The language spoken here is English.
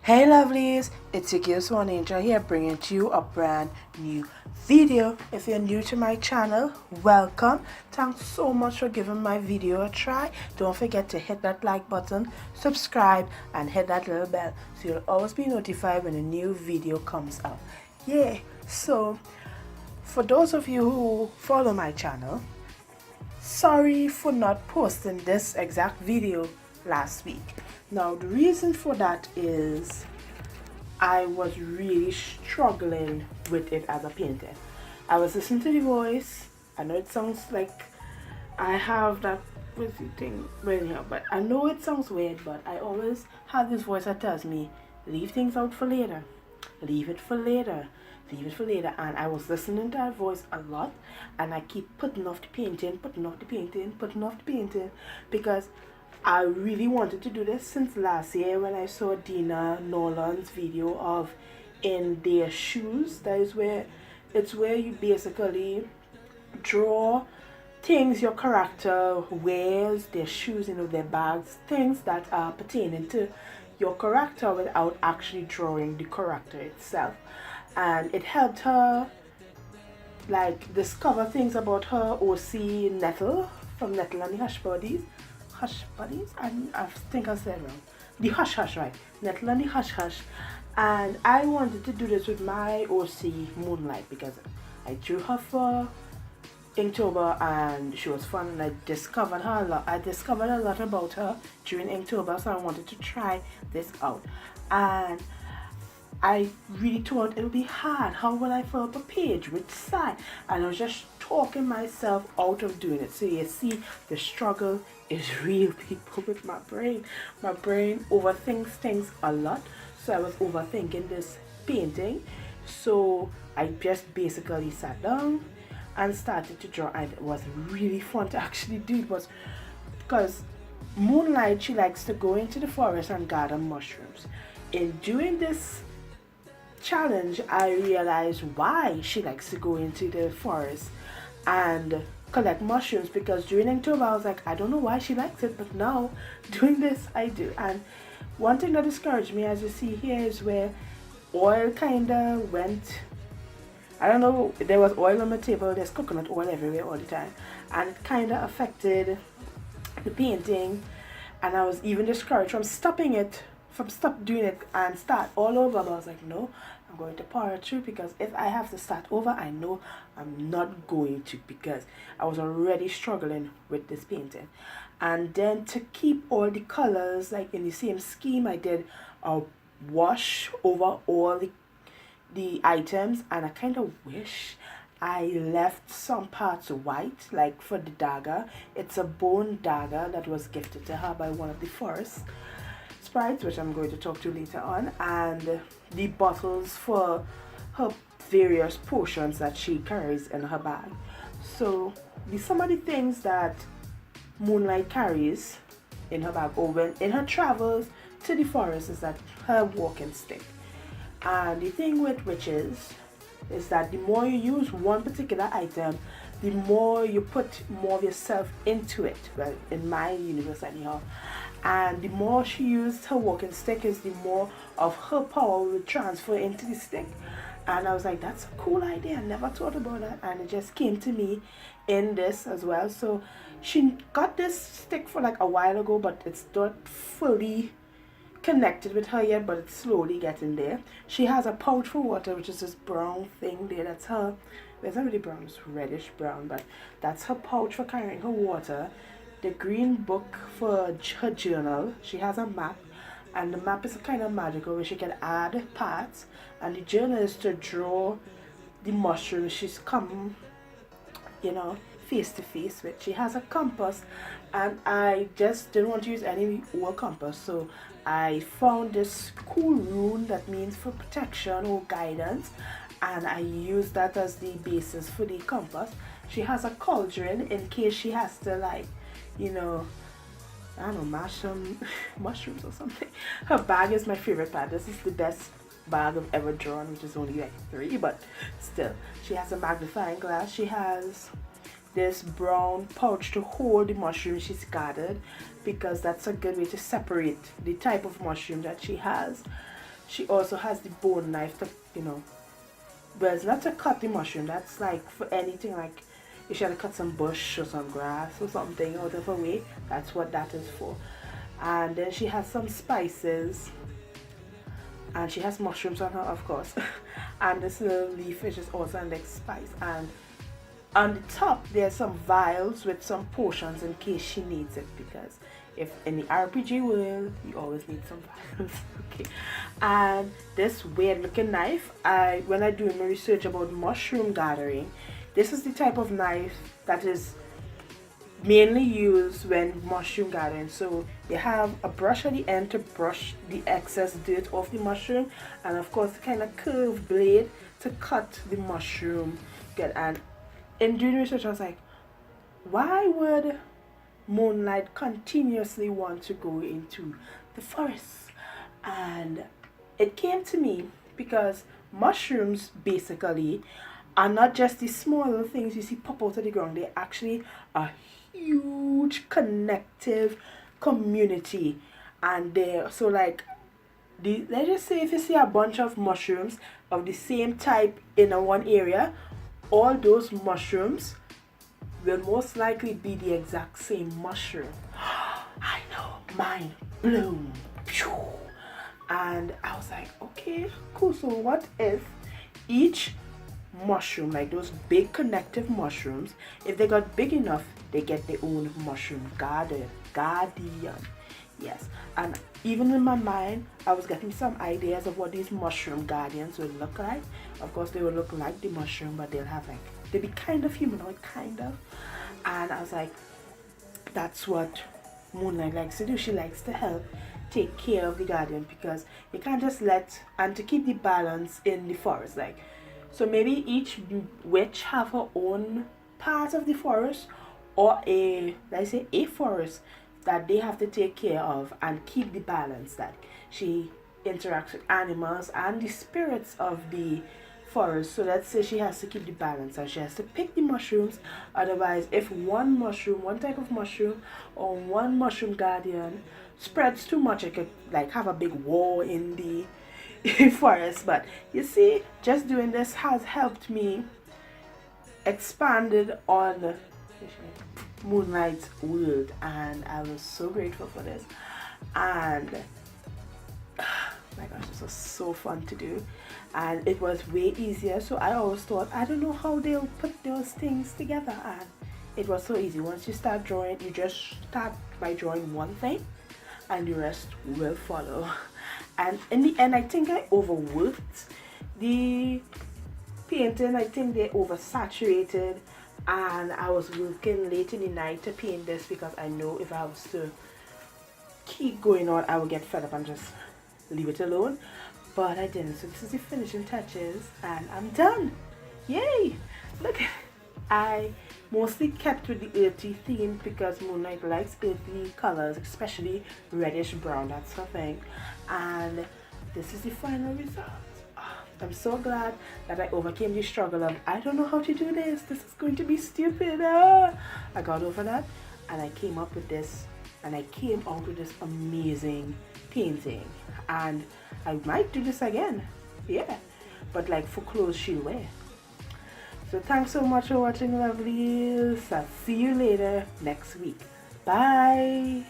Hey lovelies, it's your girl Swan here bringing to you a brand new video. If you're new to my channel, welcome. Thanks so much for giving my video a try. Don't forget to hit that like button, subscribe and hit that little bell so you'll always be notified when a new video comes out. Yeah, so for those of you who follow my channel, sorry for not posting this exact video last week. Now the reason for that is I was really struggling with it as a painter. I was listening to the voice. I know it sounds like I have that crazy thing right here, but I know it sounds weird, but I always have this voice that tells me leave things out for later, leave it for later, leave it for later. And I was listening to that voice a lot, and I keep putting off the painting, putting off the painting, putting off the painting, because I really wanted to do this since last year when I saw Dina Nolan's video of In Their Shoes. That is where it's where you basically draw things your character wears, their shoes, their bags, things that are pertaining to your character without actually drawing the character itself. And it helped her like discover things about her OC Nettle from Nettle and the Hush Buddies. Hush Buddies? I think I said wrong. The Hush Hush, right? Nettle and the Hush Hush. And I wanted to do this with my OC Moonlight because I drew her for Inktober and she was fun, and I discovered her a lot. I discovered a lot about her during Inktober, so I wanted to try this out. And I really thought it would be hard. How will I fill up a page with side? And I was just talking myself out of doing it. So you see, the struggle is real, people, with my brain. My brain overthinks things a lot. So I was overthinking this painting. So I just basically sat down and started to draw. And it was really fun to actually do. It was because Moonlight, she likes to go into the forest and gather mushrooms. In doing this challenge, I realized why she likes to go into the forest and collect mushrooms, because during October I was like, I don't know why she likes it, but now doing this I do. And one thing that discouraged me, as you see here, is where oil kinda went, I don't know, there was oil on the table, there's coconut oil everywhere all the time, and it kinda affected the painting, and I was even discouraged from stopping it, from stop doing it and start all over. But I was like, no, I'm going to power through, because if I have to start over, I know I'm not going to, because I was already struggling with this painting. And then to keep all the colors like in the same scheme, I did a wash over all the items, and I kind of wish I left some parts white, like for the dagger. It's a bone dagger that was gifted to her by one of the forest sprites, which I'm going to talk to later on, and the bottles for her various potions that she carries in her bag. So some of the things that Moonlight carries in her bag, or when in her travels to the forest, is that her walking stick. And the thing with witches is that the more you use one particular item, the more you put more of yourself into it. Well, in my universe anyhow. And the more she used her walking stick, is the more of her power will transfer into the stick. And I was like, that's a cool idea, I never thought about that, and it just came to me in this as well. So she got this stick for like a while ago, but it's not fully connected with her yet, but it's slowly getting there. She has a pouch for water, which is this brown thing there. That's her, it's not really brown, it's reddish brown, but that's her pouch for carrying her water. The green book for her journal. She has a map, and the map is kind of magical where she can add parts, and the journal is to draw the mushrooms she's come face to face with. She has a compass, and I just didn't want to use any old compass, so I found this cool rune that means for protection or guidance, and I used that as the basis for the compass. She has a cauldron in case she has to, like, I don't know, mash some mushrooms or something. Her bag is my favorite bag. This is the best bag I've ever drawn, which is only like 3, but still. She has a magnifying glass. She has this brown pouch to hold the mushroom she's gathered, because that's a good way to separate the type of mushroom that she has. she also has the bone knife to, you know, well, it's not to cut the mushroom, that's like for anything, like you should cut some bush or some grass or something out of her way. That's what that is for. And then she has some spices, and she has mushrooms on her, of course. And this little leaf is just also like spice. And on the top there's some vials with some potions in case she needs it, because if in the RPG world you always need some vials. Okay. And this weird looking knife, when I do my research about mushroom gathering, this is the type of knife that is mainly used when mushroom gathering. So you have a brush at the end to brush the excess dirt off the mushroom, and of course kind of curved blade to cut the mushroom. Good. And in doing research I was like, why would Moonlight continuously want to go into the forest? And it came to me because mushrooms basically are not just the small little things you see pop out of the ground. They're actually a huge connective community. And they're so like, let's just say if you see a bunch of mushrooms of the same type in a one area, all those mushrooms will most likely be the exact same mushroom. I know, mind blown. And I was like, okay, cool. So what if each mushroom, like those big connective mushrooms, if they got big enough, they get their own mushroom guardian. Yes. And even in my mind, I was getting some ideas of what these mushroom guardians would look like. Of course, they would look like the mushroom, but they'll be kind of humanoid, kind of. And I was like, that's what Moonlight likes to do. She likes to help take care of the guardian, because you can't just and to keep the balance in the forest. Like, so maybe each witch have her own part of the forest, or let's say a forest that they have to take care of and keep the balance, that she interacts with animals and the spirits of the forest. So let's say she has to keep the balance and she has to pick the mushrooms. Otherwise, if one type of mushroom or one mushroom guardian spreads too much, it could like have a big war in the forest. But you see, just doing this has helped me expanded on Moonlight's world, and I was so grateful for this. And my gosh, this was so fun to do, and it was way easier. So I always thought, I don't know how they'll put those things together, and it was so easy. Once you start drawing, you just start by drawing one thing and the rest will follow. And in the end, I think I overworked the painting. I think they oversaturated, and I was working late in the night to paint this, because I know if I was to keep going on, I would get fed up and just leave it alone. But I didn't. So this is the finishing touches, and I'm done. Yay! Look, I mostly kept with the earthy theme because Moonlight likes earthy colors, especially reddish brown. That's her thing. And this is the final result. I'm so glad that I overcame the struggle of, I don't know how to do this. This is going to be stupid. I got over that, and I came up with this, and I came out with this amazing painting. And I might do this again. Yeah. But like for clothes she'll wear. So thanks so much for watching, lovelies. I'll see you later next week. Bye.